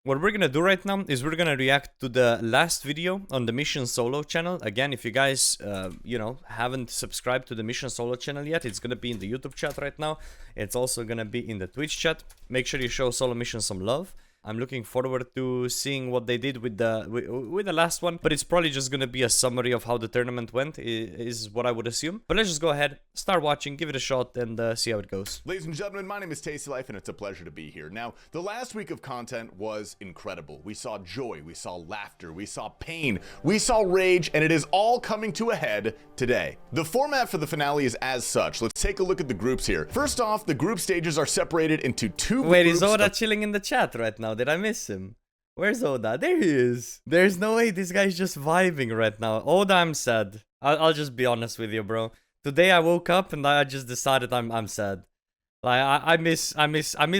What we're gonna do right now is we're gonna react to the last video on the Mission Solo channel. Again, if you guys, you know, haven't subscribed to the Mission Solo channel yet, it's gonna be in the YouTube chat right now. It's also gonna be in the Twitch chat. Make sure you show Solo Mission some love. I'm looking forward to seeing what they did with the last one, but it's probably just gonna be a summary of how the tournament went, is what I would assume. But let's just go ahead, start watching, give it a shot, and see how it goes. Ladies and gentlemen, my name is Tasty Life, and it's a pleasure to be here. Now, the last week of content was incredible. We saw joy, we saw laughter, we saw pain, we saw rage, and it is all coming to a head today. The format for the finale is as such. Let's take a look at the groups here. First off, the group stages are separated into two Wait, groups. is Oda chilling in the chat right now? Did I miss him? Where's Oda? There he is. There's no way this guy's just vibing right now. Oda, I'm sad. I'll just be honest with you, bro. Today I woke up and I just decided I'm sad. Like I miss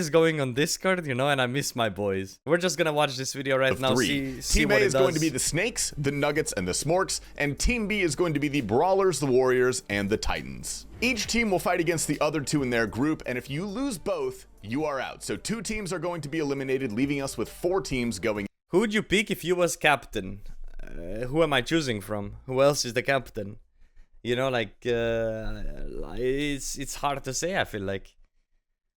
going on Discord, you know, and I miss my boys. We're just gonna watch this video right now. See Team what A it is does. going to be the Snakes, the Nuggets, and the Smorks, and Team B is going to be the Brawlers, the Warriors, and the Titans. Each team will fight against the other two in their group, and if you lose both, you are out. So 2 teams are going to be eliminated, leaving us with 4 teams going. Who would you pick if you was captain? Who am I choosing from? Who else is the captain? You know, like it's hard to say. I feel like.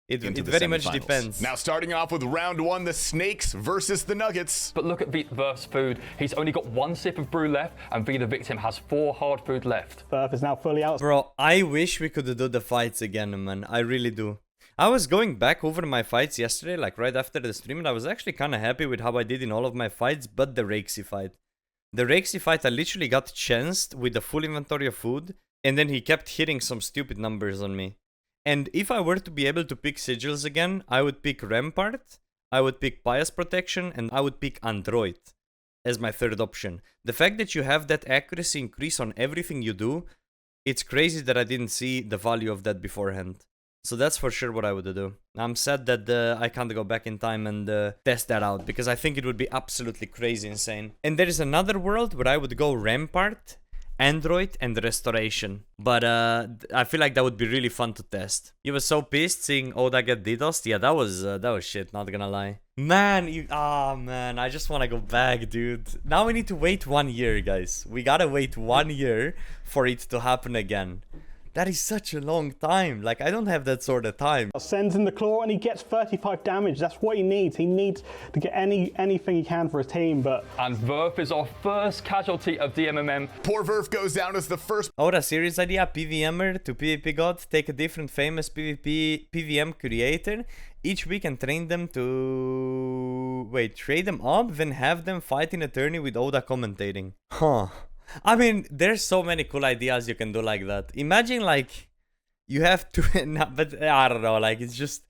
It very much depends. Now starting off with round 1, the Snakes versus the Nuggets. But look at Beat versus Food. He's only got 1 sip of brew left, and Be the Victim has 4 hard food left. Burf is now fully out. Bro, I wish we could do the fights again, man. I really do. I was going back over my fights yesterday, like right after the stream, and I was actually kind of happy with how I did in all of my fights, but the Rakesy fight. The Rakesy fight, I literally got chanced with the full inventory of food, and then he kept hitting some stupid numbers on me. And if I were to be able to pick sigils again, I would pick Rampart, I would pick Pious Protection, and I would pick Android as my third option. The fact that you have that accuracy increase on everything you do, it's crazy that I didn't see the value of that beforehand. So that's for sure what I would do. I'm sad that I can't go back in time and test that out, because I think it would be absolutely crazy insane. And there is another world where I would go Rampart, Android, and Restoration. But I feel like that would be really fun to test. You were so pissed seeing Oda get DDoSed? Yeah, that was shit, not gonna lie. Man, man, I just wanna go back, dude. Now we need to wait 1 year, guys. We gotta wait 1 year for it to happen again. That is such a long time. Like, I don't have that sort of time. Sends in the claw and he gets 35 damage. That's what he needs. He needs to get anything he can for his team, but... And Verf is our first casualty of DMMM. Poor Verf goes down as the first. Oda series idea, PVMer to PvP god. Take a different famous PvP PVM creator each week and train them to... Wait, trade them up, then have them fight in a tourney with Oda commentating. Huh. I mean, there's so many cool ideas you can do like that. Imagine, like, you have to... no, but I don't know, like, it's just...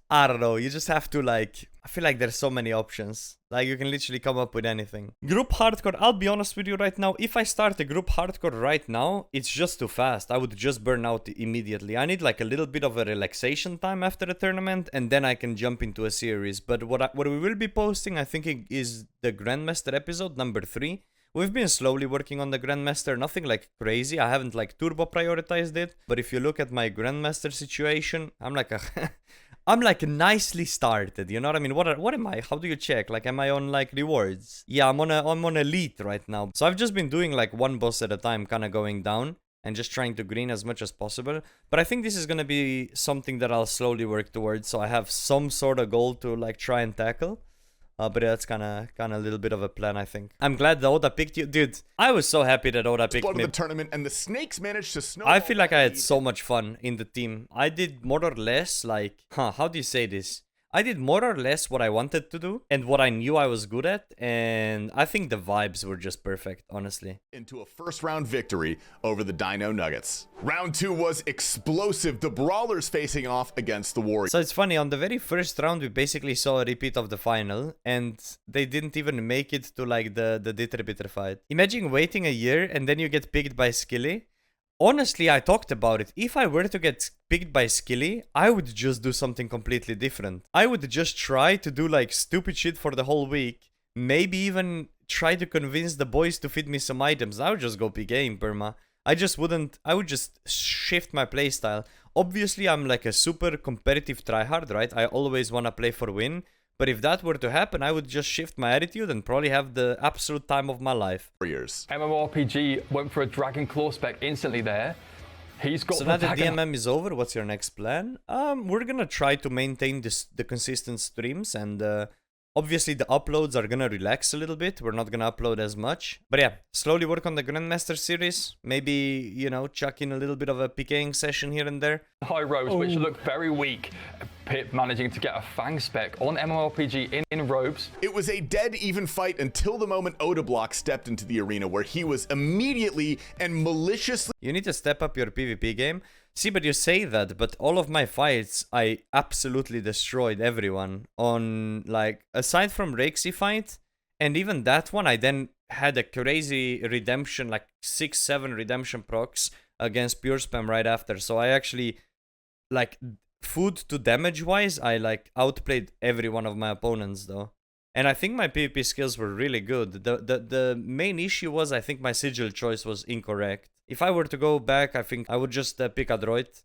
I don't know, you just have to, like... I feel like there's so many options. Like, you can literally come up with anything. Group hardcore, I'll be honest with you right now. If I start a group hardcore right now, it's just too fast. I would just burn out immediately. I need, like, a little bit of a relaxation time after the tournament, and then I can jump into a series. But what we will be posting, I think, is the Grandmaster episode, number 3. We've been slowly working on the Grandmaster, nothing like crazy. I haven't like turbo prioritized it. But if you look at my Grandmaster situation, I'm like I'm like nicely started, you know what I mean? What am I? How do you check? Like, am I on like rewards? Yeah, I'm on elite right now. So I've just been doing like 1 boss at a time, kind of going down and just trying to green as much as possible. But I think this is gonna be something that I'll slowly work towards, so I have some sort of goal to like try and tackle. But that's kind of a little bit of a plan, I think. I'm glad that Oda picked you. Dude, I was so happy that Oda picked me. The tournament, and the Snakes managed to snowball. I feel like I had so much fun in the team. I did more or less like... how do you say this? I did more or less what I wanted to do and what I knew I was good at, and I think the vibes were just perfect, honestly. Into a first-round victory over the Dino Nuggets. Round 2 was explosive. The Brawlers facing off against the Warriors. So it's funny, on the very first round, we basically saw a repeat of the final, and they didn't even make it to like the Ditter fight. Imagine waiting a year and then you get picked by Skilly. Honestly, I talked about it. If I were to get picked by Skilly, I would just do something completely different. I would just try to do like stupid shit for the whole week. Maybe even try to convince the boys to feed me some items. I would just go PK in perma. I would just shift my playstyle. Obviously, I'm like a super competitive tryhard, right? I always want to play for win. But if that were to happen, I would just shift my attitude and probably have the absolute time of my life. Warriors. MMORPG went for a Dragon Claw spec instantly there. He's got So the now that Dragon... DMM is over, what's your next plan? We're gonna try to maintain the consistent streams, and obviously the uploads are gonna relax a little bit. We're not gonna upload as much. But yeah, slowly work on the Grandmaster series. Maybe, you know, chuck in a little bit of a PKing session here and there. High robes, which look very weak. Pip managing to get a Fang spec on MMORPG in robes. It was a dead even fight until the moment Odablock stepped into the arena, where he was immediately and maliciously... You need to step up your PvP game. See, but you say that, but all of my fights, I absolutely destroyed everyone. On, like, aside from Rexy fight, and even that one, I then had a crazy redemption, like 6-7 redemption procs against pure spam right after. So I actually, like, food to damage wise, I like outplayed every one of my opponents though. And I think my PvP skills were really good. The main issue was, I think my sigil choice was incorrect. If I were to go back, I think I would just pick a droid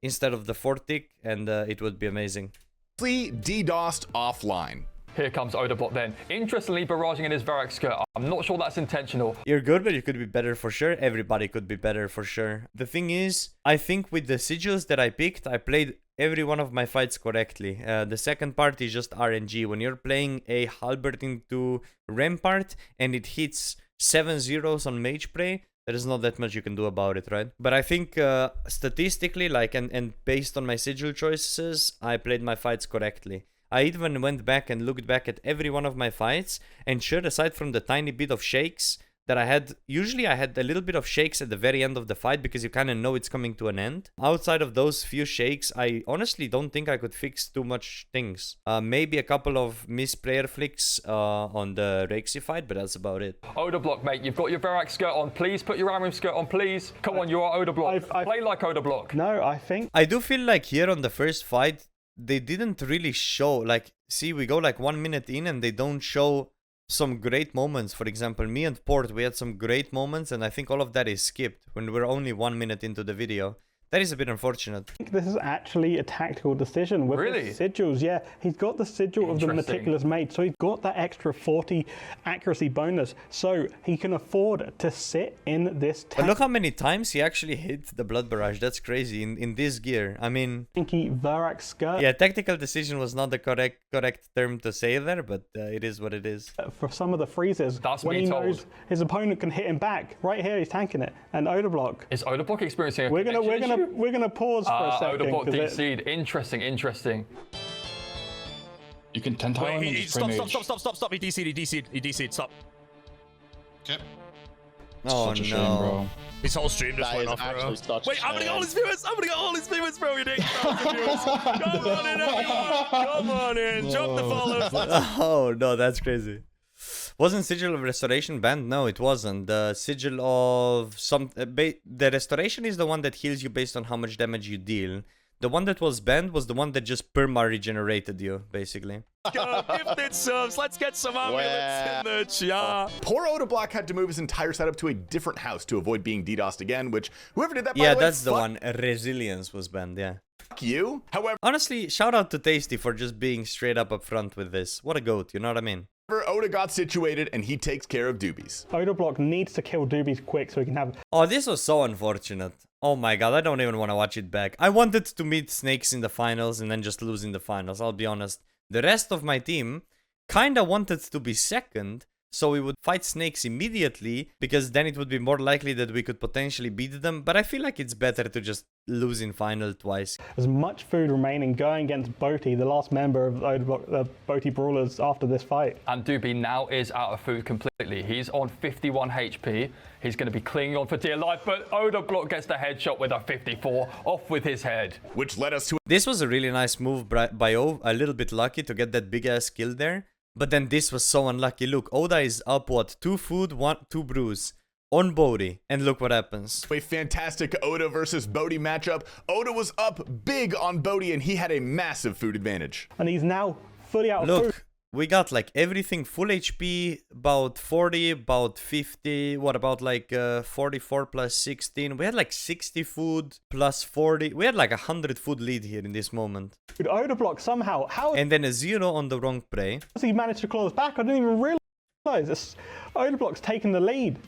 instead of the 4-tick, and it would be amazing. DDoSed offline. Here comes Odablock then. Interestingly, barraging in his Varrock skirt. I'm not sure that's intentional. You're good, but you could be better for sure. Everybody could be better for sure. The thing is, I think with the sigils that I picked, I played every one of my fights correctly. The second part is just RNG. When you're playing a halberd into Rampart and it hits 7 zeros on Mage Prey, there is not that much you can do about it, right? But I think statistically, like, and based on my sigil choices, I played my fights correctly. I even went back and looked back at every one of my fights, and sure, aside from the tiny bit of shakes that I had, usually I had a little bit of shakes at the very end of the fight because you kind of know it's coming to an end. Outside of those few shakes, I honestly don't think I could fix too much things. Maybe a couple of misprayer flicks on the Rexy fight, but that's about it. Odablock, mate, you've got your Varrock skirt on. Please put your Amrim skirt on, please. Come on, you are Odablock. Play like Odablock. No, I think... I do feel like here on the first fight, they didn't really show, like, see, we go like 1 minute in and they don't show some great moments. For example, me and Port, we had some great moments, and I think all of that is skipped when we're only 1 minute into the video. That is a bit unfortunate. I think this is actually a tactical decision with Really? his sigils. Yeah, he's got the sigil of the Meticulous Mate, so he's got that extra 40 accuracy bonus, so he can afford to sit in this But look how many times he actually hit the Blood Barrage. That's crazy in this gear. I mean, tanky Varrock skirt. Yeah, tactical decision was not the correct term to say there, but it is what it is. For some of the freezes, That's when me he told. knows his opponent can hit him back. Right here, he's tanking it. And Odablock. Is Odablock experiencing a We're connection issue? gonna pause for a second. Odablock 'cause DC'd. Interesting. You can 10 time Wait, and he, just stop, frame stop, age. stop, stop, stop, stop. He DC'd, stop. Okay. Oh Such a shame, no. bro. His whole stream just That went is off, bro. actually such a Wait, I'm gonna get shame. all his viewers! I'm gonna get all his viewers, bro! You didn't get all his viewers! Come on in, everyone! Come on in! Drop the follows! Oh no, that's crazy. Wasn't Sigil of Restoration banned? No, it wasn't. The Sigil of some... the Restoration is the one that heals you based on how much damage you deal. The one that was banned was the one that just perma-regenerated you, basically. Go, gifted subs! Let's get some amulets in the chat! Poor Odablock had to move his entire setup to a different house to avoid being DDoSed again, which whoever did that, by Yeah, the way, that's the fuck one. Resilience was banned, yeah. you. However, Honestly, shout out to Tasty for just being straight up front with this. What a goat, you know what I mean? Oda got situated and he takes care of doobies. Odablock needs to kill Doobies quick so he can have... Oh, this was so unfortunate. Oh my god, I don't even want to watch it back. I wanted to meet Snakes in the finals and then just lose in the finals, I'll be honest. The rest of my team kinda wanted to be second, so we would fight Snakes immediately, because then it would be more likely that we could potentially beat them, but I feel like it's better to just lose in final twice. There's much food remaining going against Boaty, the last member of Odablock, the Boaty Brawlers after this fight. And Doobie now is out of food completely. He's on 51 HP. He's going to be clinging on for dear life, but Odablock gets the headshot with a 54, off with his head. Which led us to This was a really nice move by O, a little bit lucky to get that big ass kill there. But then this was so unlucky. Look, Oda is up, what, 2 food, 2 brews on Bodhi. And look what happens. a fantastic Oda versus Bodhi matchup. Oda was up big on Bodhi and he had a massive food advantage. And he's now fully out of food. Look, We got like everything full HP, about 40, about 50, what about like 44 plus 16? We had like 60 food plus 40. We had like 100 food lead here in this moment. Dude, Odablock somehow, how And then a 0 on the wrong prey. has he managed to claw us back? I didn't even realize this. Odablock's taken the lead.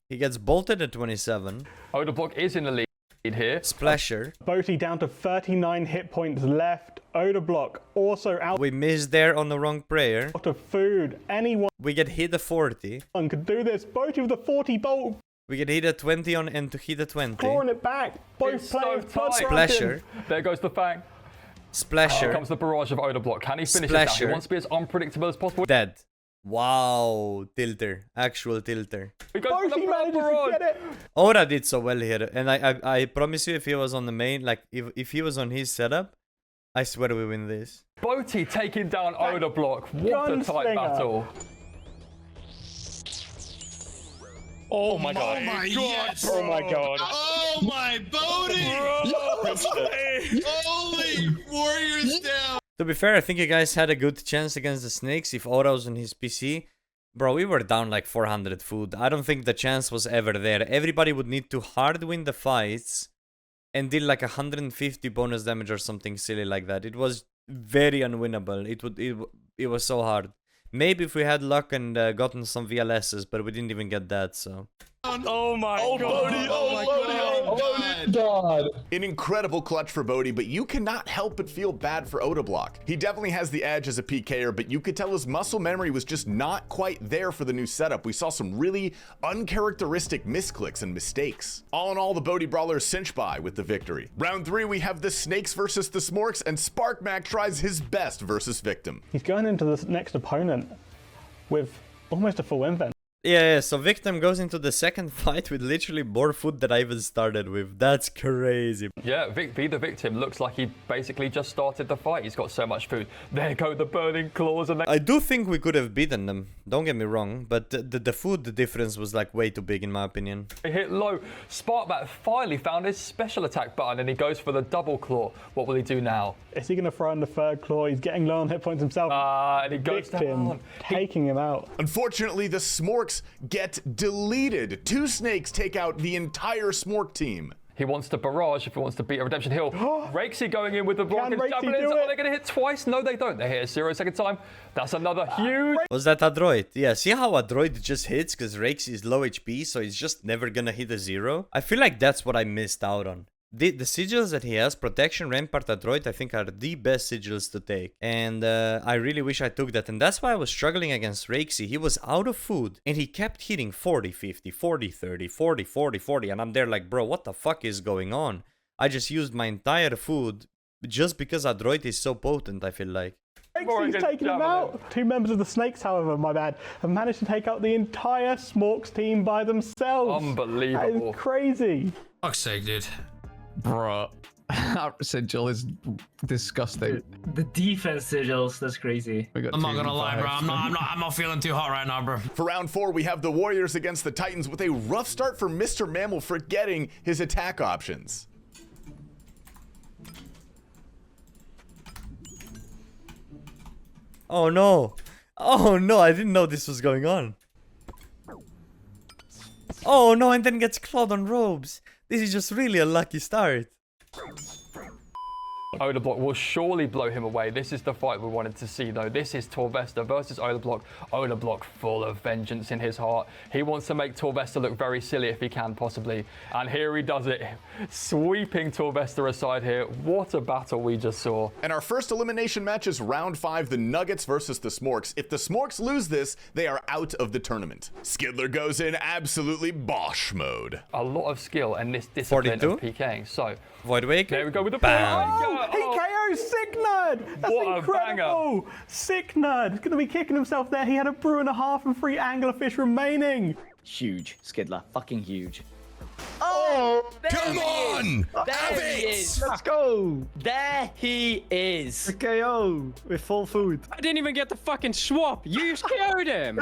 He gets bolted at 27. Odablock is in the lead here. Splasher. Boaty down to 39 hit points left. Odablock also out We missed there on the wrong prayer. of food. Anyone We get hit at 40. could do this. Boaty with a 40 bolt, We get hit at 20 on and to hit at 20. clawing it back. Both It's so players tight. Splasher. There goes the fang. Here Splasher. comes the barrage of Odablock. Can he finish it down? He Splasher. wants to be as unpredictable as possible. Dead. Wow. Tilter. Actual tilter. He goes for the Boaty manages to barrage. get it. Ora did so well here. And I promise you, if he was on the main, like if he was on his setup, I swear we win this. Boaty taking down Odablock. What a tight Gunslinger. battle. Oh my god. Oh my yes! Oh my god. Oh my Bodhi! Holy warriors down! To be fair, I think you guys had a good chance against the snakes if Ora was on his PC. Bro, we were down like 400 food. I don't think the chance was ever there. Everybody would need to hard win the fights and deal like 150 bonus damage or something silly like that. It was very unwinnable. It was so hard. Maybe if we had luck and gotten some VLSs, but we didn't even get that, so. Oh my Oh, god. Bodhi, oh, Bodhi, oh, Bodhi. God. An incredible clutch for Bodhi, but you cannot help but feel bad for Odablock. He definitely has the edge as a PKer, but you could tell his muscle memory was just not quite there for the new setup. We saw some really uncharacteristic misclicks and mistakes. All in all, the Bodhi Brawlers cinch by with the victory. Round 3, we have the Snakes versus the Smorks, and SparkMac tries his best versus Victim. He's going into the next opponent with almost a full invent. Yeah, so Victim goes into the second fight with literally more food that I even started with. That's crazy. Yeah, Be the Victim looks like he basically just started the fight. He's got so much food. There go the burning claws and I do think we could have beaten them, don't get me wrong, but the food difference was like way too big in my opinion. they hit low. SparkMac finally found his special attack button and he goes for the double claw. What will he do now? Is he going to throw in the third claw? He's getting low on hit points himself. And he goes Victim down. taking him out. Unfortunately, the Smorks get deleted. 2 Snakes take out the entire Smork team. He wants to barrage if he wants to beat a Redemption Hill. Rakesy going in with the rocket Rakesy javelins. do Are it? they going to hit twice? No, they don't. They hit a 0-second time. That's another huge. Was that a droid? Yeah, see how a droid just hits because Rakes is low HP, so he's just never gonna hit a 0? I feel like that's what I missed out on. The sigils that he has, Protection, Rampart, Adroit, I think are the best sigils to take. And I really wish I took that. And that's why I was struggling against Rakesy. He was out of food and he kept hitting 40, 50, 40, 30, 40, 40, 40. And I'm there like, bro, what the fuck is going on? I just used my entire food just because Adroit is so potent, I feel like. He's taking him out. 2 members of the Snakes, however, my bad, have managed to take out the entire Smorks team by themselves. Unbelievable. That is crazy. Fuck's sake, dude. Bruh. That sigil is disgusting. The defense sigils, that's crazy. We got I'm not 2 gonna and lie, bro. 5. I'm not feeling too hot right now, bro. For round 4, we have the Warriors against the Titans with a rough start for Mr. Mammal forgetting his attack options. Oh no. Oh no, I didn't know this was going on. Oh no, and then gets clawed on robes. This is just really a lucky start. Odablock will surely blow him away. This is the fight we wanted to see, though. This is Torvesta versus Odablock. Odablock full of vengeance in his heart. He wants to make Torvesta look very silly if he can, possibly. And here he does it, sweeping Torvesta aside here. What a battle we just saw. And our first elimination match is round 5, the Nuggets versus the Smorks. If the Smorks lose this, they are out of the tournament. Skidler goes in absolutely Bosch mode. A lot of skill and this discipline 42? of PKing. So, Void Wake. there we go with the Bam. He KO'd Sick Nerd! That's What a incredible! Sick Nerd! He's going to be kicking himself there. He had a brew and a half and 3 anglerfish remaining. Huge, Skidler. Fucking huge. Oh, Oh, Come on! There he is. let's go. There he is. A KO with full food. I didn't even get the fucking swap. You KO'd him.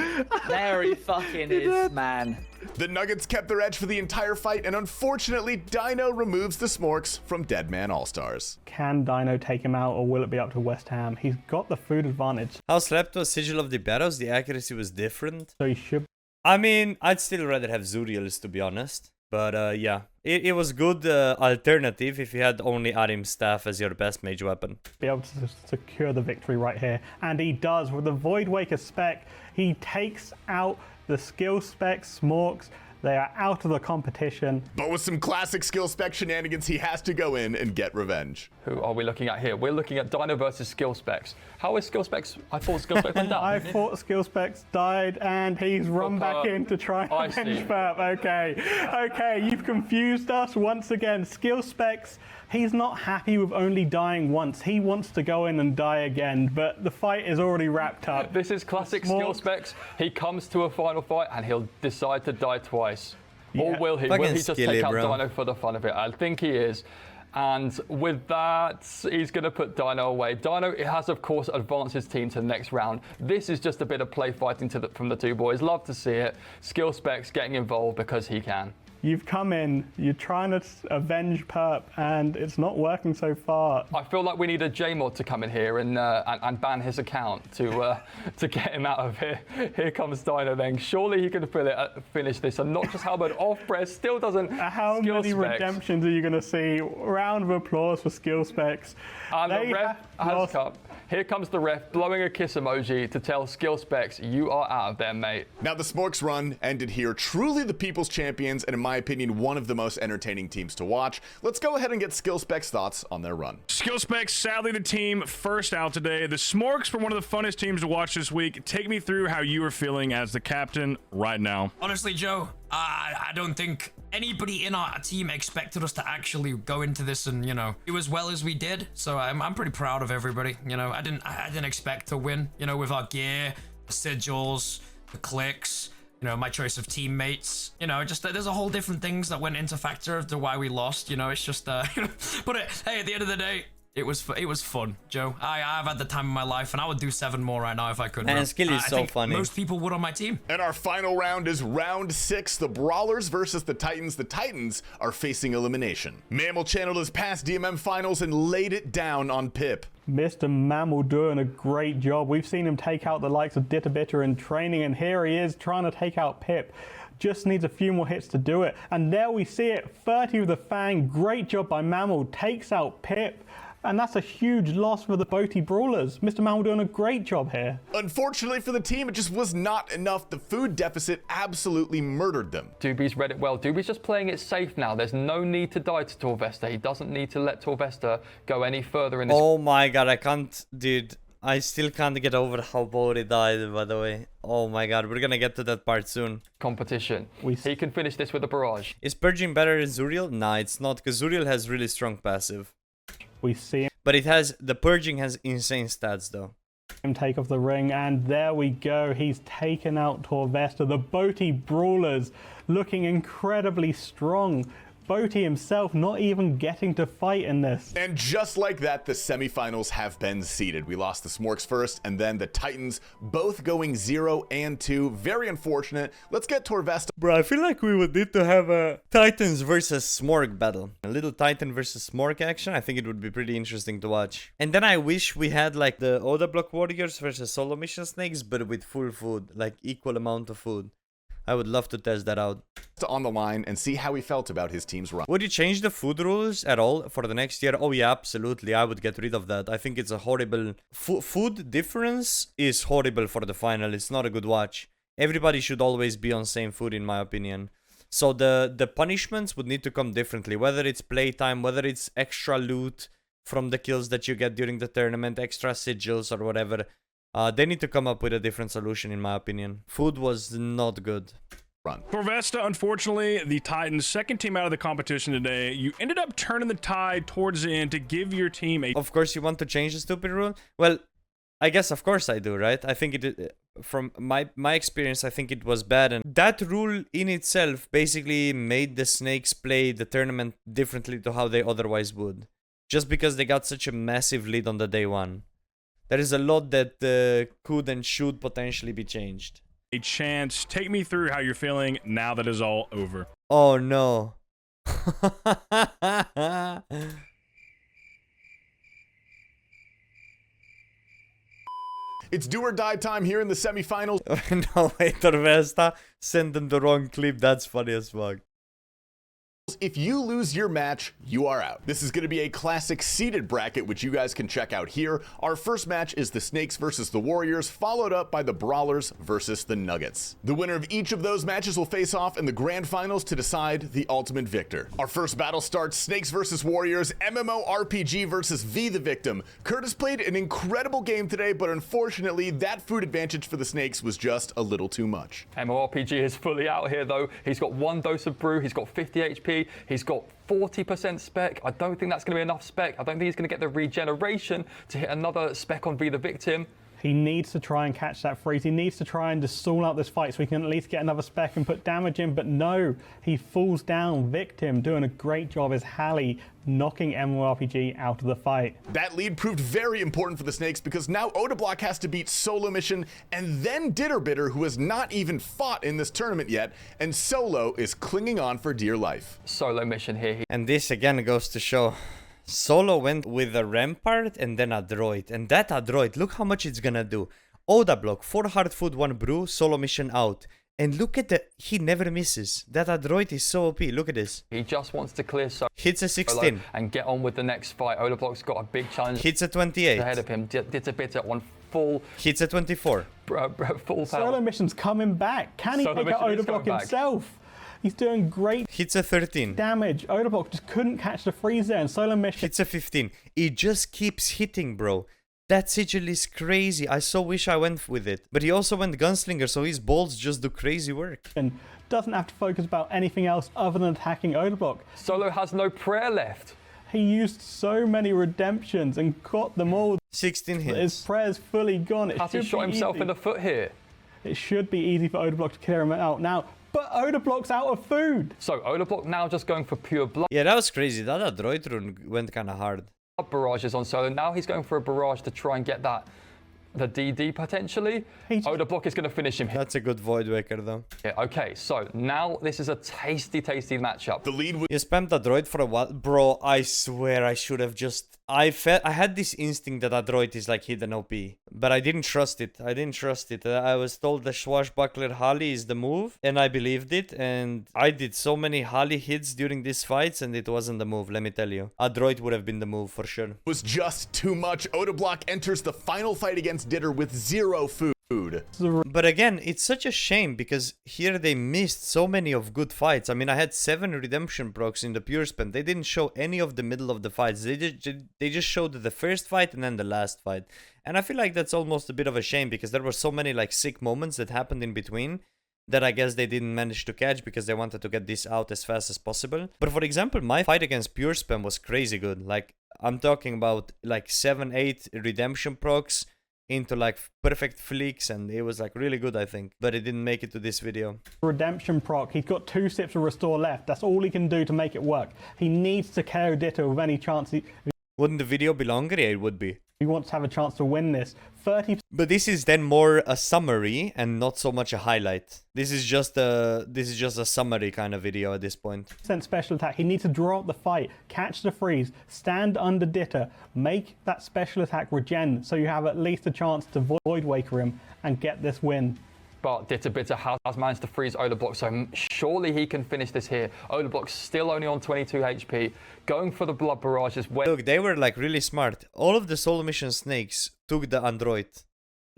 There he fucking is, man. The Nuggets kept their edge for the entire fight, and unfortunately, Dino removes the Smorks from Deadman All Stars. Can Dino take him out, or will it be up to West Ham? He's got the food advantage, How slept was Sigil of the Battles? The accuracy was different. so he should. I mean, I'd still rather have Zuriel's, to be honest. But yeah, it was good alternative if you had only Arim's staff as your best mage weapon. Be able to secure the victory right here, and he does with the Void Waker spec. He takes out the skill spec Smorks. They are out of the competition. But with some classic skill spec shenanigans, he has to go in and get revenge. Who are we looking at here? We're looking at Dino versus skill specs. How is skill specs? I thought skill specs went down. I thought skill specs died, and he's run back in to try and avenge Perp. Okay, you've confused us once again. Skill specs, he's not happy with only dying once. He wants to go in and die again, but the fight is already wrapped up. This is classic skill specs. He comes to a final fight and he'll decide to die twice. Or will he? Will he just take out Dino for the fun of it? I think he is. And with that, he's going to put Dino away. Dino has, of course, advanced his team to the next round. This is just a bit of play fighting from the two boys. Love to see it. Skill specs getting involved because he can. You've come in, you're trying to avenge Perp, and it's not working so far. I feel like we need a J-Mod to come in here and ban his account to get him out of here. Here comes Dino then. Surely he can finish this. And not just Halberd, off-press still doesn't. How many redemptions are you going to see? Round of applause for skill specs. And the ref has come. Here comes the ref blowing a kiss emoji to tell skill specs, you are out of there, mate. Now the Smorks run ended here. Truly the people's champions, and in my opinion, one of the most entertaining teams to watch. Let's go ahead and get Skill Specs' thoughts on their run. Skill Specs, sadly the team first out today. The Smorks were one of the funnest teams to watch this week. Take me through how you are feeling as the captain right now. Honestly, Joe, I don't think anybody in our team expected us to actually go into this and, you know, do as well as we did. So I'm pretty proud of everybody. You know, I didn't expect to win, you know, with our gear, the sigils, the clicks, you know, my choice of teammates, you know, just there's a whole different things that went into factor of why we lost, you know. It's just but hey, at the end of the day, it was fun, Joe. I've had the time of my life, and I would do 7 more right now if I could. And Skill is so funny. Most people would on my team. And our final round is round 6, the Brawlers versus the Titans. The Titans are facing elimination. Mammal channeled his past DMM finals and laid it down on Pip. Mr. Mammal doing a great job. We've seen him take out the likes of Ditterbitter in training, and here he is trying to take out Pip. Just needs a few more hits to do it. And there we see it, 30 with the Fang. Great job by Mammal, takes out Pip. And that's a huge loss for the Boaty Brawlers. Mr. Mammal doing a great job here. Unfortunately for the team, it just was not enough. The food deficit absolutely murdered them. Doobie's read it well. Doobie's just playing it safe now. There's no need to die to Torvesta. He doesn't need to let Torvesta go any further in this. Oh my god, I can't, dude. I still can't get over how Boaty died, by the way. Oh my god, we're gonna get to that part soon. Competition. He can finish this with a barrage. Is Purging better than Zuriel? Nah, it's not, because Zuriel has really strong passive. We see him. But the Purging has insane stats though. Him take off the ring, and there we go. He's taken out Torvesta. The Boaty Brawlers looking incredibly strong. Boaty himself not even getting to fight in this. And just like that, the semifinals have been seeded. We lost the Smorks first, and then the Titans, both going 0 and 2. Very unfortunate. Let's get Torvesta. Bro, I feel like we would need to have a Titans versus Smork battle. A little Titan versus Smork action. I think it would be pretty interesting to watch. And then I wish we had like the Oda Block Warriors versus Solo Mission Snakes, but with full food, like equal amount of food. I would love to test that out. On the line and see how he felt about his team's run. Would you change the food rules at all for the next year? Oh yeah, absolutely. I would get rid of that. I think it's a horrible... food difference is horrible for the final. It's not a good watch. Everybody should always be on same food, in my opinion. So the punishments would need to come differently. Whether it's playtime, whether it's extra loot from the kills that you get during the tournament, extra sigils or whatever. They need to come up with a different solution, in my opinion. Food was not good. Run. Torvesta, unfortunately, the Titans' second team out of the competition today. You ended up turning the tide towards the end to give your team a... Of course, you want to change the stupid rule? Well, I guess, of course I do, right? I think it, from my experience, I think it was bad. And that rule in itself basically made the Snakes play the tournament differently to how they otherwise would. Just because they got such a massive lead on the day one. There is a lot that could and should potentially be changed. A chance. Take me through how you're feeling now that it's all over. Oh no. It's do or die time here in the semifinals. No, wait, Torvesta, send them the wrong clip. That's funny as fuck. If you lose your match, you are out. This is going to be a classic seeded bracket, which you guys can check out here. Our first match is the Snakes versus the Warriors, followed up by the Brawlers versus the Nuggets. The winner of each of those matches will face off in the grand finals to decide the ultimate victor. Our first battle starts Snakes versus Warriors, MMORPG versus V the Victim. Curtis played an incredible game today, but unfortunately, that food advantage for the Snakes was just a little too much. MMORPG is fully out here though. He's got 1 dose of brew, he's got 50 HP, he's got 40% spec. I don't think that's going to be enough spec. I don't think he's going to get the regeneration to hit another spec on V the Victim. He needs to try and catch that freeze. He needs to try and just stall out this fight so he can at least get another spec and put damage in. But no, he falls down. Victim doing a great job as Hallie knocking MMORPG out of the fight. That lead proved very important for the Snakes because now Odablock has to beat Solo Mission and then Ditterbitter, who has not even fought in this tournament yet, and Solo is clinging on for dear life. Solo Mission here. And this again goes to show Solo went with a Rampart and then a Droid. And that Droid, look how much it's gonna do. Odablock, 4 hard food, 1 brew, Solo Mission out. And look at the, he never misses. That Droid is so OP, look at this. He just wants to clear Solo. Hits a 16. And get on with the next fight. Odablock's got a big challenge. Hits a 28. Ahead of him. Ditterbitter on full. Hits a 24. Full Solo Mission's coming back. Can he take out Odablock himself? He's doing great. Hits a 13. Damage. Odablock just couldn't catch the freeze there, and Solo Mission hits a 15. He just keeps hitting, bro. That sigil is crazy. I so wish I went with it. But he also went Gunslinger, so his bolts just do crazy work. And doesn't have to focus about anything else other than attacking Odablock. Solo has no prayer left. He used so many redemptions and got them all. 16 hits. His prayer's fully gone. Has he shot himself in the foot here? It should be easy for Odablock to clear him out now. But Odablock's out of food. So Odablock now just going for pure blood. Yeah, that was crazy. That Droid rune went kind of hard. Barrages on Solo. Now he's going for a barrage to try and get that, the DD potentially. Odablock is going to finish him here. That's a good Void Waker though. Yeah, okay, so now this is a tasty matchup. The lead. You spammed the Droid for a while. Bro, I swear I should have just... I had this instinct that a Droid is like hidden OP. But I didn't trust it. I was told the Swashbuckler Holly is the move. And I believed it. And I did so many Holly hits during these fights. And it wasn't the move, let me tell you. A Droid would have been the move for sure. Was just too much. Odablock enters the final fight against Ditter with 0 food. But again, it's such a shame because here they missed so many of good fights. I mean, I had 7 redemption procs in the pure spam. They didn't show any of the middle of the fights. They just showed the first fight and then the last fight. And I feel like that's almost a bit of a shame because there were so many like sick moments that happened in between that I guess they didn't manage to catch because they wanted to get this out as fast as possible. But for example, my fight against pure spam was crazy good. Like, I'm talking about like 7-8 redemption procs into like perfect fleeks, and it was like really good, I think, but it didn't make it to this video. Redemption proc, he's got 2 sips of restore left. That's all he can do to make it work. He needs to KO Ditto with any chance. Wouldn't the video be longer? Yeah, it would be. He wants to have a chance to win this. 30%. But this is then more a summary and not so much a highlight. This is just a summary kind of video at this point. Special attack. He needs to draw up the fight, catch the freeze, stand under Ditter, make that special attack regen so you have at least a chance to Void Waker him and get this win. But Ditterbitter has managed to freeze Odablock, so surely he can finish this here. Odablock's still only on 22 HP, going for the blood barrages. Look, they were like really smart. All of the Solo Mission Snakes took the Android.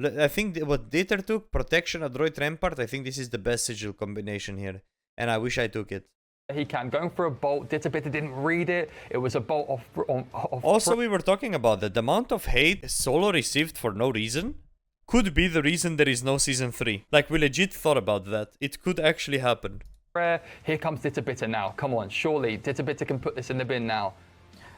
I think what Ditter took, Protection, Android, Rampart, I think this is the best sigil combination here. And I wish I took it. He can. Going for a bolt. Ditterbitter didn't read it. It was a bolt off also, we were talking about that. The amount of hate Solo received for no reason could be the reason there is no Season 3. Like, we legit thought about that. It could actually happen. Here comes Ditterbitter now. Come on, surely Ditterbitter can put this in the bin now.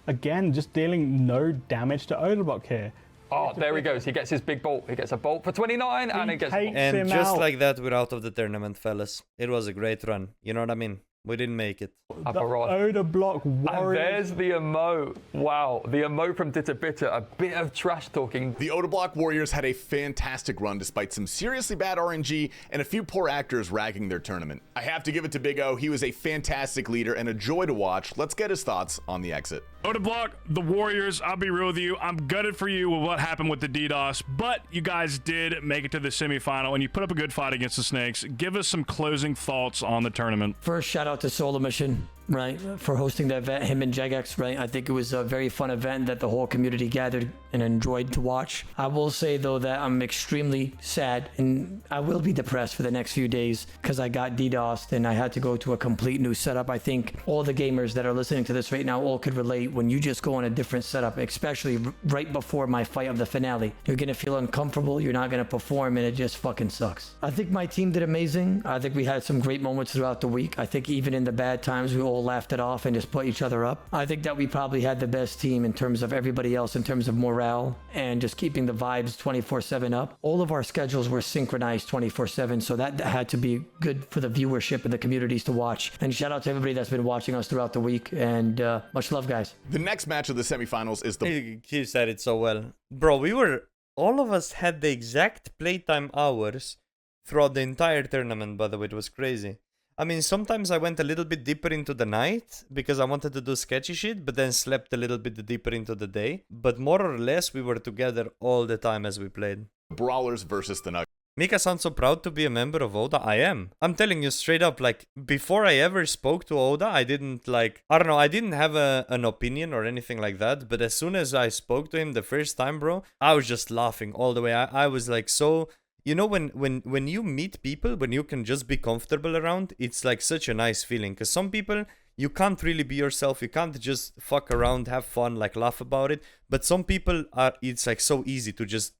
Again, just dealing no damage to Odablock here. Oh, there he goes. He gets his big bolt. He gets a bolt for 29, and he gets. And just like that, we're out of the tournament, fellas. It was a great run. You know what I mean? We didn't make it. The Oda Block Warriors. And there's the emote. Wow, the emote from Bitter. A bit of trash talking. The Oda Block Warriors had a fantastic run despite some seriously bad RNG and a few poor actors ragging their tournament. I have to give it to Big O. He was a fantastic leader and a joy to watch. Let's get his thoughts on the exit. Oda Block, the Warriors, I'll be real with you. I'm gutted for you with what happened with the DDoS, but you guys did make it to the semifinal and you put up a good fight against the Snakes. Give us some closing thoughts on the tournament. First, shout out to Solo Mission, right, for hosting the event, him and Jagex, right? I think it was a very fun event that the whole community gathered and enjoyed to watch. I will say, though, that I'm extremely sad and I will be depressed for the next few days because I got DDoSed and I had to go to a complete new setup. I think all the gamers that are listening to this right now all could relate. When you just go on a different setup, especially right before my fight of the finale, you're going to feel uncomfortable, you're not going to perform, and it just fucking sucks. I think my team did amazing. I think we had some great moments throughout the week. I think even in the bad times, we all laughed it off and just put each other up. I think that we probably had the best team in terms of everybody else, in terms of morale and just keeping the vibes 24/7 up. All of our schedules were synchronized 24/7, so that had to be good for the viewership and the communities to watch. And shout out to everybody that's been watching us throughout the week, and much love, guys. The next match of the semifinals is the... He said it so well. Bro, all of us had the exact playtime hours throughout the entire tournament, by the way. It was crazy. I mean, sometimes I went a little bit deeper into the night because I wanted to do sketchy shit, but then slept a little bit deeper into the day. But more or less, we were together all the time as we played. Brawlers versus the Nuggets. Mika sounds so proud to be a member of Oda. I am. I'm telling you straight up, like, before I ever spoke to Oda, I didn't, like, I don't know, I didn't have an opinion or anything like that, but as soon as I spoke to him the first time, bro, I was just laughing all the way. I was, like, so... You know, when you meet people, when you can just be comfortable around, it's, like, such a nice feeling. Because some people, you can't really be yourself. You can't just fuck around, have fun, like, laugh about it. But some people it's, like, so easy to just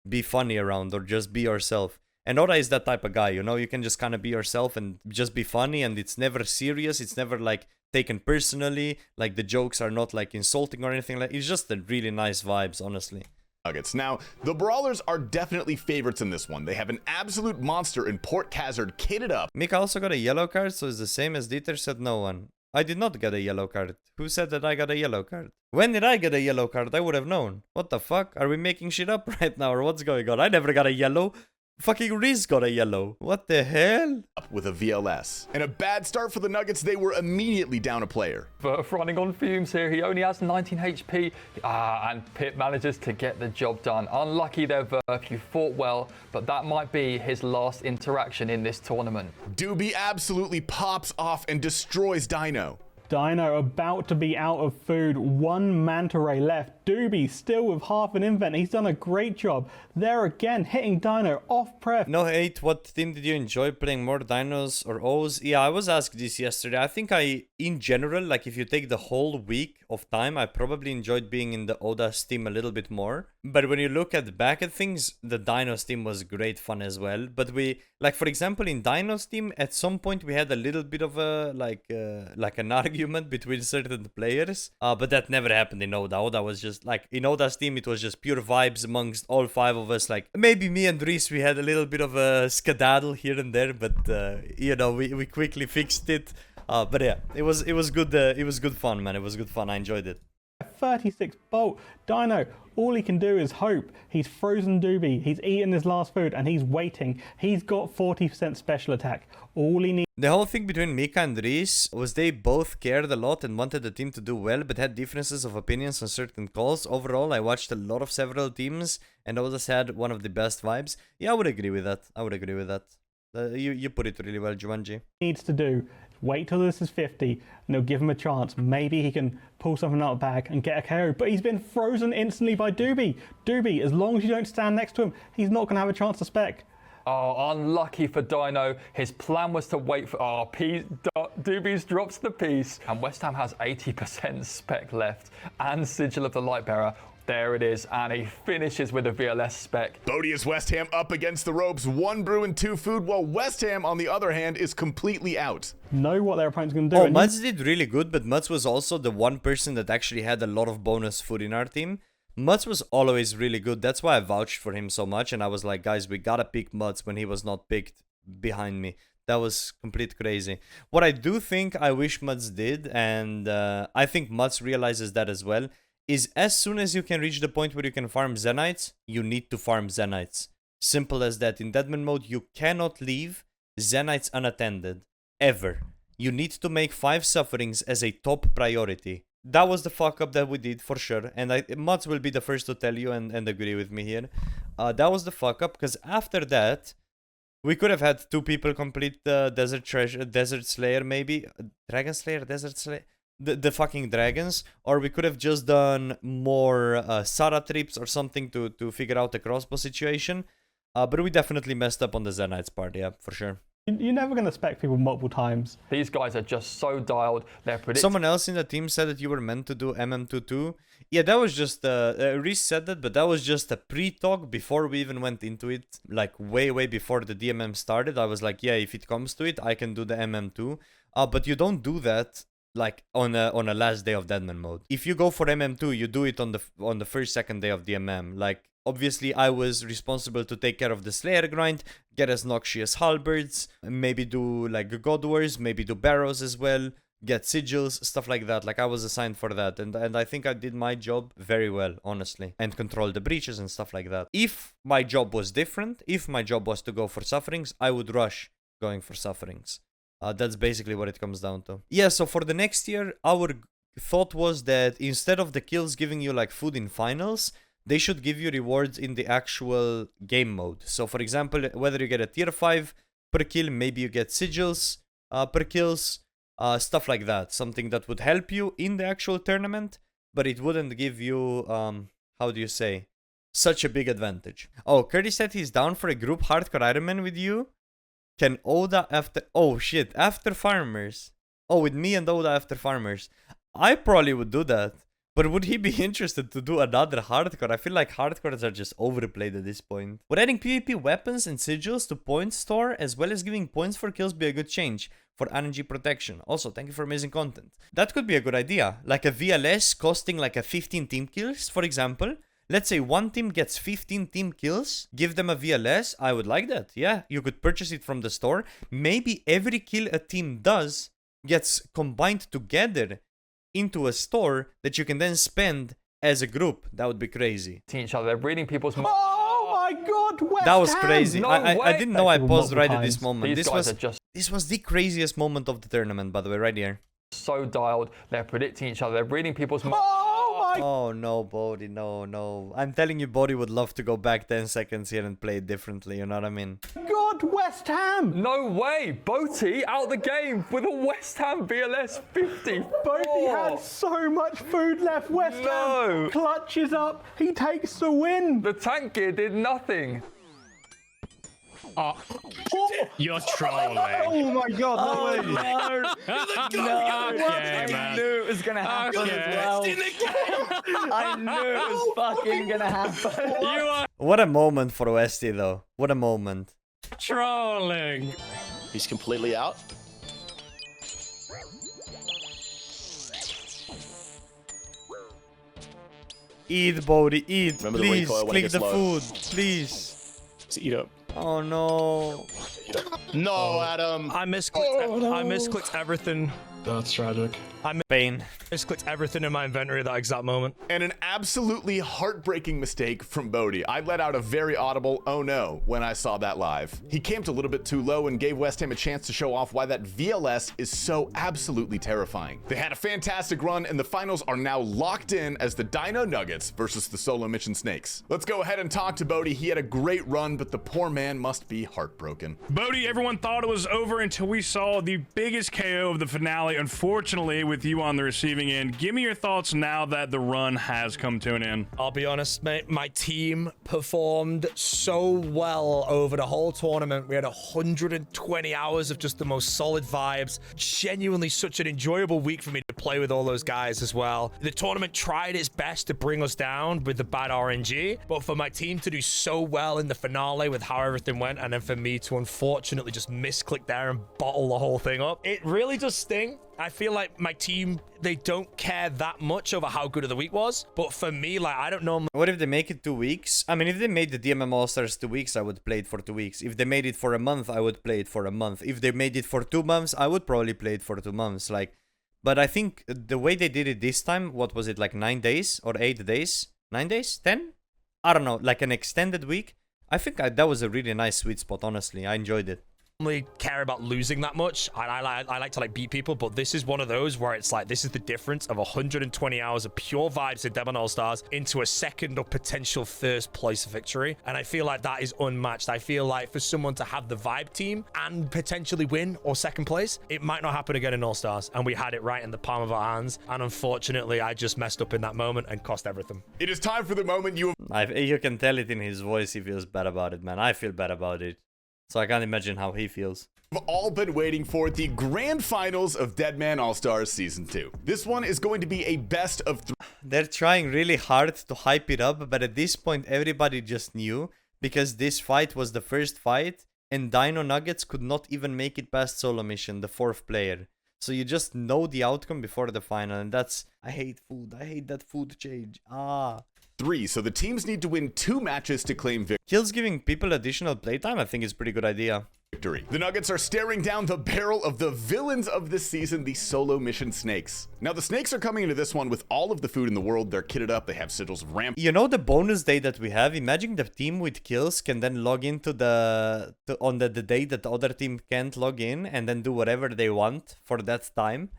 be funny around or just be yourself. And Oda is that type of guy, you know, you can just kind of be yourself and just be funny, and it's never serious, it's never like taken personally, like the jokes are not like insulting or anything, like it's just a really nice vibes, honestly. Nuggets. Now, the Brawlers are definitely favorites in this one. They have an absolute monster in Port Khazard kitted up. Mika also got a yellow card, so it's the same as Dieter said no one. I did not get a yellow card. Who said that I got a yellow card? When did I get a yellow card? I would have known. What the fuck? Are we making shit up right now or what's going on? I never got a yellow. Fucking Riz got a yellow. What the hell? With a VLS. And a bad start for the Nuggets. They were immediately down a player. Verf running on fumes here. He only has 19 HP. And Pip manages to get the job done. Unlucky there, Verf. You fought well, but that might be his last interaction in this tournament. Doobie absolutely pops off and destroys Dino. Dino about to be out of food. One manta ray left. Doobie still with half an invent. He's done a great job. There again, hitting Dino off prep. No hate. What team did you enjoy playing more, Dinos or O's? Yeah, I was asked this yesterday. I think in general, like if you take the whole week of time, I probably enjoyed being in the Oda's team a little bit more. But when you look back at things, the Dinos team was great fun as well. But like for example, in Dinos team, at some point we had a little bit of a like an argument between certain players. But that never happened in Oda. Oda was just like in Oda's team, it was just pure vibes amongst all five of us. Like maybe me and Reese, we had a little bit of a skedaddle here and there, but you know, we quickly fixed it. But yeah, it was good. It was good fun, man. It was good fun. I enjoyed it. 36 bolt. Dino, all he can do is hope. He's frozen Doobie. He's eaten his last food and he's waiting. He's got 40% special attack. All he needs. The whole thing between Mika and Reese was they both cared a lot and wanted the team to do well, but had differences of opinions on certain calls. Overall, I watched a lot of several teams and Oda's had one of the best vibes. Yeah, I would agree with that. You put it really well, Jumanji. Needs to do. Wait till this is 50 and they'll give him a chance. Maybe he can pull something out of the bag and get a KO. But he's been frozen instantly by Doobie. Doobie, as long as you don't stand next to him, he's not going to have a chance to spec. Oh, unlucky for Dino. His plan was to wait for... Doobie's drops the piece. And West Ham has 80% spec left. And Sigil of the Lightbearer. There it is, and he finishes with a VLS spec. Bodius West Ham up against the ropes, 1 brew and 2 food, while West Ham, on the other hand, is completely out. Know what their opponent's going to do. Oh, Muds did really good, but Muds was also the one person that actually had a lot of bonus food in our team. Mutz was always really good. That's why I vouched for him so much. And I was like, guys, we gotta pick Mutz when he was not picked behind me. That was complete crazy. What I do think I wish Mutz did, and I think Mutz realizes that as well, is as soon as you can reach the point where you can farm Zenites, you need to farm Zenites. Simple as that. In Deadman mode, you cannot leave Zenites unattended. Ever. You need to make 5 sufferings as a top priority. That was the fuck up that we did for sure. And Mutz will be the first to tell you and agree with me here. That was the fuck up, because after that, we could have had 2 people complete the Desert Slayer maybe. Dragon Slayer? Desert Slayer? The fucking dragons. Or we could have just done more Sara trips or something to figure out the crossbow situation. But we definitely messed up on the Zenites part, yeah, for sure. You're never going to spec people multiple times. These guys are just so dialed. They're predicting. Someone else in the team said that you were meant to do MM2 too. Yeah, that was just, Reese said that, but that was just a pre-talk before we even went into it. Like, way before the DMM started. I was like, yeah, if it comes to it, I can do the MM2. But you don't do that, like, on a last day of Deadman mode. If you go for MM2, you do it on the first, second day of DMM. Like, obviously, I was responsible to take care of the Slayer grind, get as Noxious Halberds, maybe do, like, God Wars, maybe do Barrows as well, get Sigils, stuff like that. Like, I was assigned for that, and I think I did my job very well, honestly, and control the breaches and stuff like that. If my job was different, if my job was to go for sufferings, I would rush going for sufferings. That's basically what it comes down to. Yeah, so for the next year, our thought was that instead of the kills giving you, like, food in finals, they should give you rewards in the actual game mode. So, for example, whether you get a tier 5 per kill, maybe you get sigils per kills, stuff like that. Something that would help you in the actual tournament, but it wouldn't give you, how do you say, such a big advantage. Oh, Curtis said he's down for a group hardcore Ironman with you. Can Oda after... Oh, shit. After Farmers. Oh, with me and Oda after Farmers. I probably would do that. But would he be interested to do another hardcore? I feel like hardcores are just overplayed at this point. Would adding PvP weapons and sigils to point store as well as giving points for kills be a good change for RNG protection? Also, thank you for amazing content. That could be a good idea. Like a VLS costing like a 15 team kills, for example. Let's say one team gets 15 team kills, give them a VLS. I would like that. Yeah, you could purchase it from the store. Maybe every kill a team does gets combined together into a store that you can then spend as a group. That would be crazy. Each other. They're reading people's... Oh my god, West that was Ham! crazy. No I didn't know I paused right at this times. moment. These guys are just This was the craziest moment of the tournament, by the way, right here. so dialed. They're predicting each other. They're reading people's... Oh no, Bodhi, no. I'm telling you, Bodhi would love to go back 10 seconds here and play it differently, you know what I mean? God, West Ham! No way! Boaty out the game with a West Ham VLS 50. Boaty had so much food left. West Ham clutches up. He takes the win. The tank gear did nothing. You're trolling. Oh my god, no way. I knew it was gonna happen as well. I knew it was fucking gonna happen. You are What a moment for Westy, though. What a moment. trolling. He's completely out. Eat, Bodhi, eat. Remember the Please, recoil when it click gets the low. food. Please. Just eat up. Oh no. No, Adam. I misclicked everything. That's tragic. Pain. Misclicked everything in my inventory at that exact moment. And an absolutely heartbreaking mistake from Bodhi. I let out a very audible "oh no" when I saw that live. He camped a little bit too low and gave West Ham a chance to show off why that VLS is so absolutely terrifying. They had a fantastic run, and the finals are now locked in as the Dino Nuggets versus the Solo Mission Snakes. Let's go ahead and talk to Bodhi. He had a great run, but the poor man must be heartbroken. Bodhi, everyone thought it was over until we saw the biggest KO of the finale, unfortunately, with you on the receiving end. Give me your thoughts now that the run has come to an end. I'll be honest, mate. My team performed so well over the whole tournament. We had 120 hours of just the most solid vibes. Genuinely such an enjoyable week for me to play with all those guys as well. The tournament tried its best to bring us down with the bad RNG, but for my team to do so well in the finale with how everything went, and then for me to unfortunately just misclick there and bottle the whole thing up, it really does sting. I feel like my team, they don't care that much over how good of the week was. But for me, like, I don't normally... What if they make it 2 weeks? I mean, if they made the DMM All Stars 2 weeks, I would play it for 2 weeks. If they made it for a month, I would play it for a month. If they made it for 2 months, I would probably play it for 2 months. Like, but I think the way they did it this time, what was it, like 9 days or 8 days? 9 days? 10? I don't know, like an extended week. I think that was a really nice sweet spot, honestly. I enjoyed it. Care about losing that much. I like to like beat people, but this is one of those where it's like, this is the difference of 120 hours of pure vibes in Deadman All Stars into a second or potential first place victory, and I feel like that is unmatched. I feel like for someone to have the vibe team and potentially win or second place, it might not happen again in All Stars, and we had it right in the palm of our hands, and unfortunately I just messed up in that moment and cost everything. It is time for the moment you can tell it in his voice. He feels bad about it, man. I feel bad about it. So I can't imagine how he feels. We've all been waiting for the grand finals of Deadman All Stars Season 2. This one is going to be a best of 3. They're trying really hard to hype it up, but at this point everybody just knew, because this fight was the first fight and Dino Nuggets could not even make it past solo mission, the 4th player. So you just know the outcome before the final, and that's... I hate food. I hate that food change. 3, so the teams need to win 2 matches to claim victory. Kills giving people additional playtime, I think is a pretty good idea. The Nuggets are staring down the barrel of the villains of this season, the solo mission Snakes. Now, the Snakes are coming into this one with all of the food in the world. They're kitted up. They have sigils of ramp. You know the bonus day that we have? Imagine the team with kills can then log into on the day that the other team can't log in, and then do whatever they want for that time.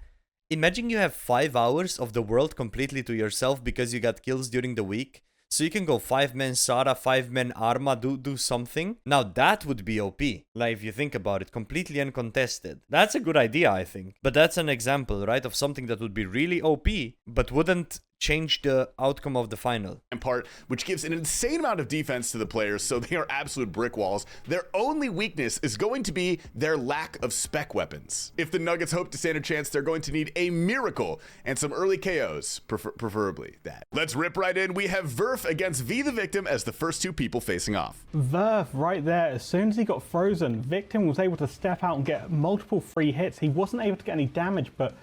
Imagine you have 5 hours of the world completely to yourself because you got kills during the week. So you can go 5-man Sara, 5-man Arma, do something. Now that would be OP. Like, if you think about it, completely uncontested. That's a good idea, I think. But that's an example, right, of something that would be really OP, but wouldn't change the outcome of the final. Part, which gives an insane amount of defense to the players, so they are absolute brick walls. Their only weakness is going to be their lack of spec weapons. If the Nuggets hope to stand a chance, they're going to need a miracle and some early KOs, preferably that. Let's rip right in. We have Verf against V the Victim as the first 2 people facing off. Verf right there. As soon as he got frozen, Victim was able to step out and get multiple free hits. He wasn't able to get any damage, but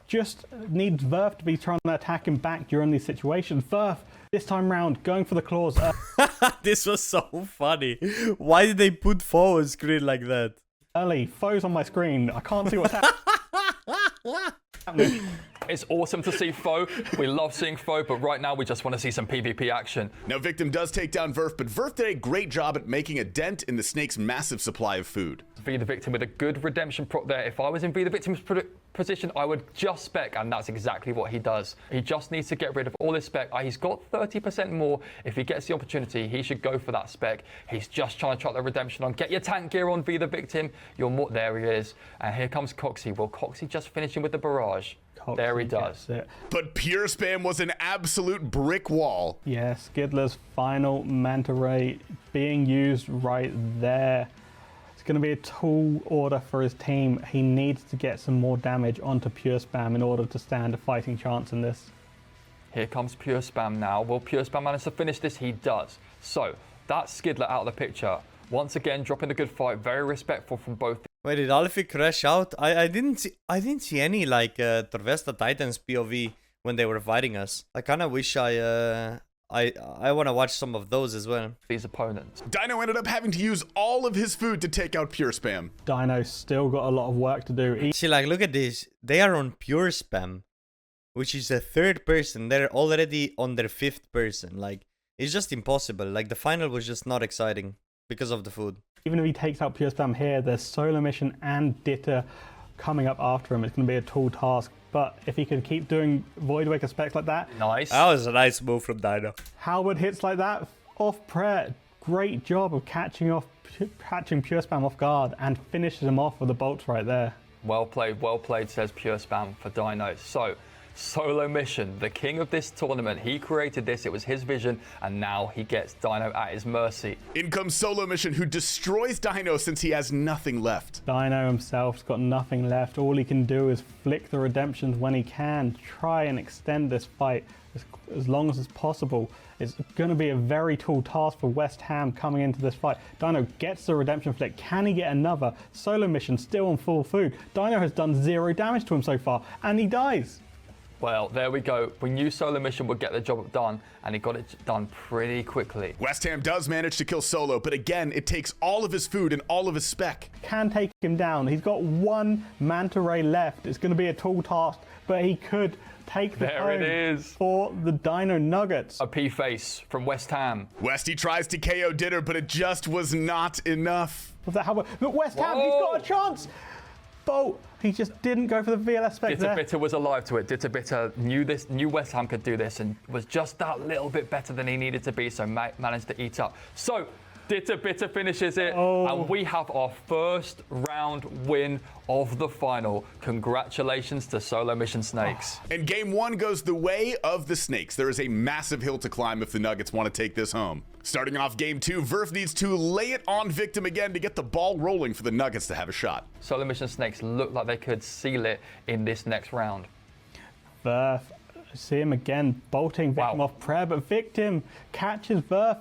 just needs Verf to be trying to attack him back during these situations. Verf, this time round, going for the claws. This was so funny. Why did they put foe on screen like that? Early, foes on my screen. I can't see what's happening. It's awesome to see foe. We love seeing foe, but right now we just want to see some PvP action. Now, Victim does take down Verf, but Verf did a great job at making a dent in the Snake's massive supply of food. V the Victim with a good redemption prop there. If I was in V the Victim's position, I would just spec, and that's exactly what he does. He just needs to get rid of all his spec. He's got 30% more. If he gets the opportunity, he should go for that spec. He's just trying to chuck the redemption on. Get your tank gear on, V the Victim. You're more... There he is. And here comes Coxie. Will Coxie just finish him with the barrage? Coxie, there he does. But pure spam was an absolute brick wall. Yeah, Skidler's final Manta Ray being used right there. It's going to be a tall order for his team. He needs to get some more damage onto pure spam in order to stand a fighting chance in this. Here comes pure spam now. Will pure spam manage to finish this? He does. So that's Skidler out of the picture. Once again, dropping a good fight. Very respectful from both. Wait, did Alfie crash out? I didn't see any like Torvesta Titans POV when they were fighting us. I kind of wish I want to watch some of those as well. These opponents. Dino ended up having to use all of his food to take out pure spam. Dino's still got a lot of work to do. See, like, look at this. They are on pure spam, which is a 3rd person. They're already on their 5th person. Like, it's just impossible. Like, the final was just not exciting because of the food. Even if he takes out pure spam here, there's solo mission and Ditter coming up after him. It's going to be a tall task. But if he can keep doing Void Waker specs like that... Nice. That was a nice move from Dino. Howard hits like that off prayer. Great job of catching pure spam off guard and finishes him off with the bolts right there. Well played, says pure spam for Dino. So Solo Mission, the king of this tournament. He created this. It was his vision, and now he gets Dino at his mercy. In comes Solo Mission, who destroys Dino since he has nothing left. Dino himself's got nothing left. All he can do is flick the redemptions when he can, try and extend this fight as long as it's possible. It's going to be a very tall task for West Ham coming into this fight. Dino gets the redemption flick. Can he get another? Solo Mission still on full food. Dino has done 0 damage to him so far, and he dies. Well, there we go. We knew Solo Mission would get the job done, and he got it done pretty quickly. West Ham does manage to kill Solo, but again, it takes all of his food and all of his spec. Can take him down. He's got 1 Manta Ray left. It's going to be a tall task, but he could take the home for the Dino Nuggets. A P-face from West Ham. Westy tries to KO Dinner, but it just was not enough. With that, but West Ham, he's got a chance. Bolt, he just didn't go for the VLS spec there. Ditter was alive to it. Ditter knew West Ham could do this, and was just that little bit better than he needed to be, so managed to eat up. So Ditter finishes it, and we have our first round win of the final. Congratulations to Solo Mission Snakes. And game 1 goes the way of the Snakes. There is a massive hill to climb if the Nuggets want to take this home. Starting off game 2, Verf needs to lay it on Victim again to get the ball rolling for the Nuggets to have a shot. Solo Mission Snakes look like they could seal it in this next round. Verf, see him again, bolting Victim off prayer, but Victim catches Verf.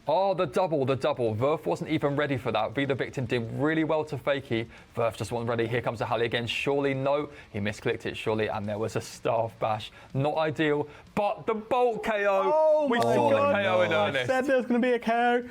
Oh, the double. Verf wasn't even ready for that. The Victim did really well to Fakey. Verf just wasn't ready. Here comes the Halley again. Surely, no. He misclicked it, surely, and there was a Staff Bash. Not ideal, but the Bolt KO. We saw the KO in earnest. I said there was going to be a KO.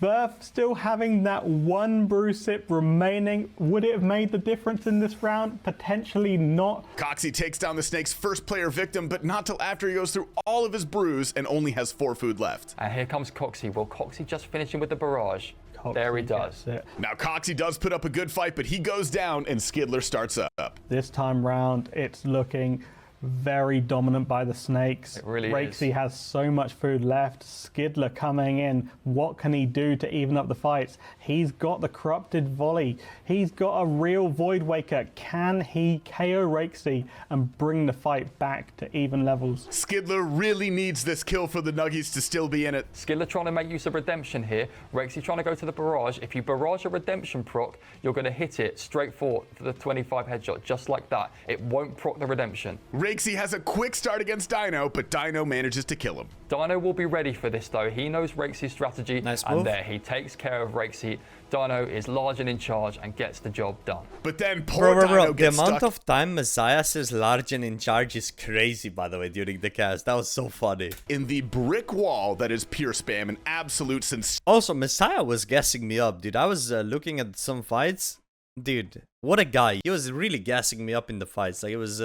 Verf still having that 1 brew sip remaining. Would it have made the difference in this round? Potentially not. Coxie takes down the Snake's first player Victim, but not till after he goes through all of his brews and only has 4 food left. And here comes Coxie. Will Coxie just finish him with the barrage? There he does. Now Coxie does put up a good fight, but he goes down and Skidler starts up. This time round, it's looking very dominant by the Snakes. It really Rakesy has so much food left. Skidler coming in. What can he do to even up the fights? He's got the corrupted volley. He's got a real Void Waker. Can he KO Rakesy and bring the fight back to even levels? Skidler really needs this kill for the Nuggies to still be in it. Skidler trying to make use of redemption here. Rakesy trying to go to the barrage. If you barrage a redemption proc, you're going to hit it straight for the 25 headshot, just like that. It won't proc the redemption. Rakesy has a quick start against Dino, but Dino manages to kill him. Dino will be ready for this though. He knows Rakesy's strategy, and there he takes care of Rakesy. Dino is large and in charge and gets the job done. But then poor Dino gets the amount stuck. of time Messiah says large and in charge is crazy, by the way, during the cast. That was so funny. In the brick wall that is pure spam, an absolute sense. Also, Messiah was gassing me up, dude. I was looking at some fights. Dude, what a guy. He was really gassing me up in the fights. Like, it was...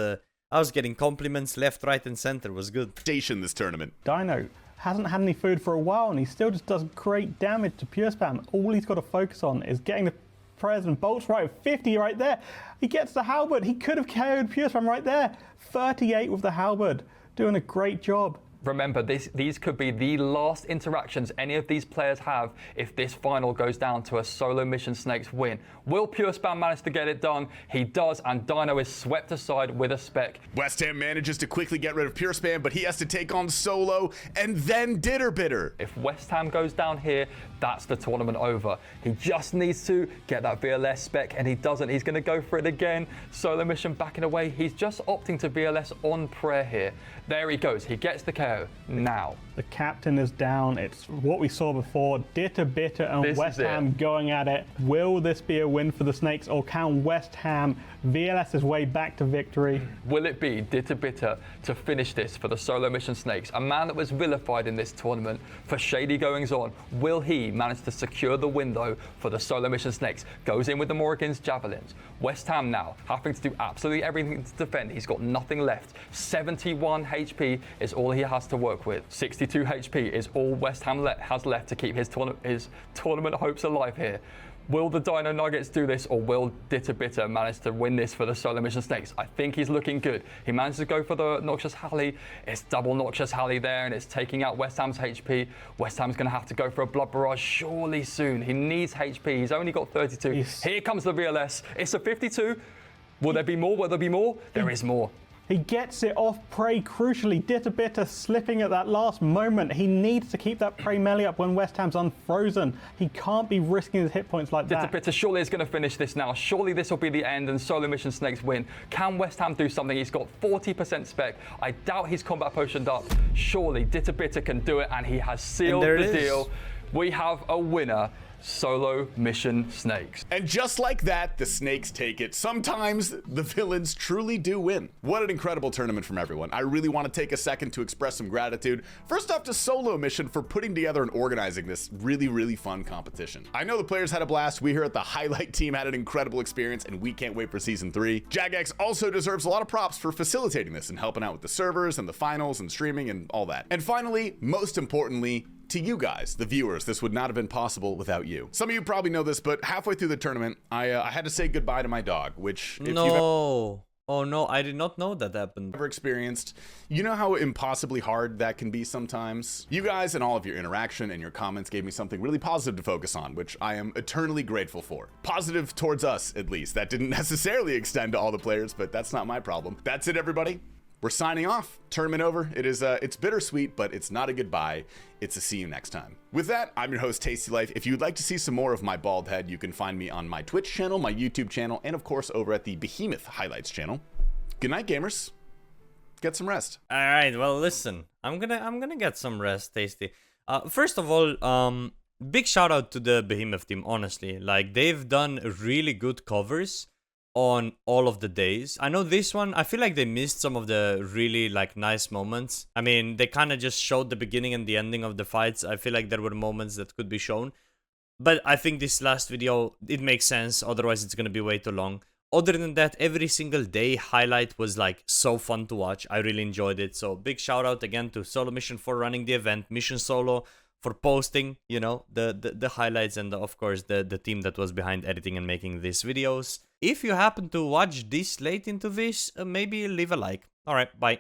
I was getting compliments left, right, and center. It was good. Station this tournament. Dino hasn't had any food for a while, and he still just does great damage to Pure Spam. All he's got to focus on is getting the prayers and bolts right. 50 right there. He gets the halberd. He could have KO'd Pure Spam right there. 38 with the halberd. Doing a great job. Remember, these could be the last interactions any of these players have if this final goes down to a Solo Mission Snakes win. Will Pure Spam manage to get it done? He does, and Dino is swept aside with a spec. West Ham manages to quickly get rid of Pure Spam, but he has to take on Solo and then Bitter. If West Ham goes down here, that's the tournament over. He just needs to get that VLS spec, and he doesn't. He's going to go for it again. Solo Mission backing away. He's just opting to VLS on prayer here. There he goes. He gets the KO now. The captain is down. It's what we saw before. Bitter and West Ham going at it. Will this be a win for the Snakes, or can West Ham VLS his way back to victory? Will it be Bitter to finish this for the Solo Mission Snakes? A man that was vilified in this tournament for shady goings on. Will he manage to secure the win though for the Solo Mission Snakes? Goes in with the Morrigan's Javelins. West Ham now having to do absolutely everything to defend. He's got nothing left. 71 HP is all he has to work with. 62 HP is all West Ham has left to keep his tournament hopes alive here. Will the Dino Nuggets do this, or will Bitter manage to win this for the Solo Mission Snakes? I think he's looking good. He managed to go for the Noxious Halley. It's double Noxious Halley there, and it's taking out West Ham's HP. West Ham's going to have to go for a Blood Barrage surely soon. He needs HP. He's only got 32. Here comes the VLS. It's a 52. Will there be more? Will there be more? There is more. He gets it off prey crucially. Bitter slipping at that last moment. He needs to keep that prey melee up when West Ham's unfrozen. He can't be risking his hit points like that. Bitter surely is going to finish this now. Surely this will be the end and Solo Mission Snakes win. Can West Ham do something? He's got 40% spec. I doubt he's combat potioned up. Surely Bitter can do it, and he has sealed the deal. We have a winner. Solo Mission Snakes. And just like that, the Snakes take it. Sometimes the villains truly do win. What an incredible tournament from everyone. I really want to take a second to express some gratitude. First off to Solo Mission for putting together and organizing this really fun competition. I know the players had a blast. We here at the Highlight team had an incredible experience, and we can't wait for season 3. Jagex also deserves a lot of props for facilitating this and helping out with the servers and the finals and streaming and all that. And finally, most importantly, to you guys, the viewers, this would not have been possible without you. Some of you probably know this, but halfway through the tournament, I had to say goodbye to my dog, which if oh no, I did not know that happened. Ever experienced, you know how impossibly hard that can be sometimes? You guys and all of your interaction and your comments gave me something really positive to focus on, which I am eternally grateful for. Positive towards us, at least. That didn't necessarily extend to all the players, but that's not my problem. That's it, everybody. We're signing off. Tournament over. It is it's bittersweet, but it's not a goodbye. It's a see you next time. With that, I'm your host, Tasty Life. If you'd like to see some more of my bald head, you can find me on my Twitch channel, my YouTube channel, and of course over at the Behemoth Highlights channel. Good night, gamers. Get some rest. All right. Well, listen. I'm gonna get some rest, Tasty. First of all, big shout out to the Behemoth team. Honestly, like they've done really good covers on all of the days. I know this one, I feel like they missed some of the really like nice moments. I mean, they kind of just showed the beginning and the ending of the fights. I feel like there were moments that could be shown. But I think this last video, it makes sense. Otherwise, it's going to be way too long. Other than that, every single day highlight was like so fun to watch. I really enjoyed it. So big shout out again to Solo Mission for running the event, Mission Solo for posting, you know, the highlights, and of course the team that was behind editing and making these videos. If you happen to watch this late into this, maybe leave a like. All right, bye.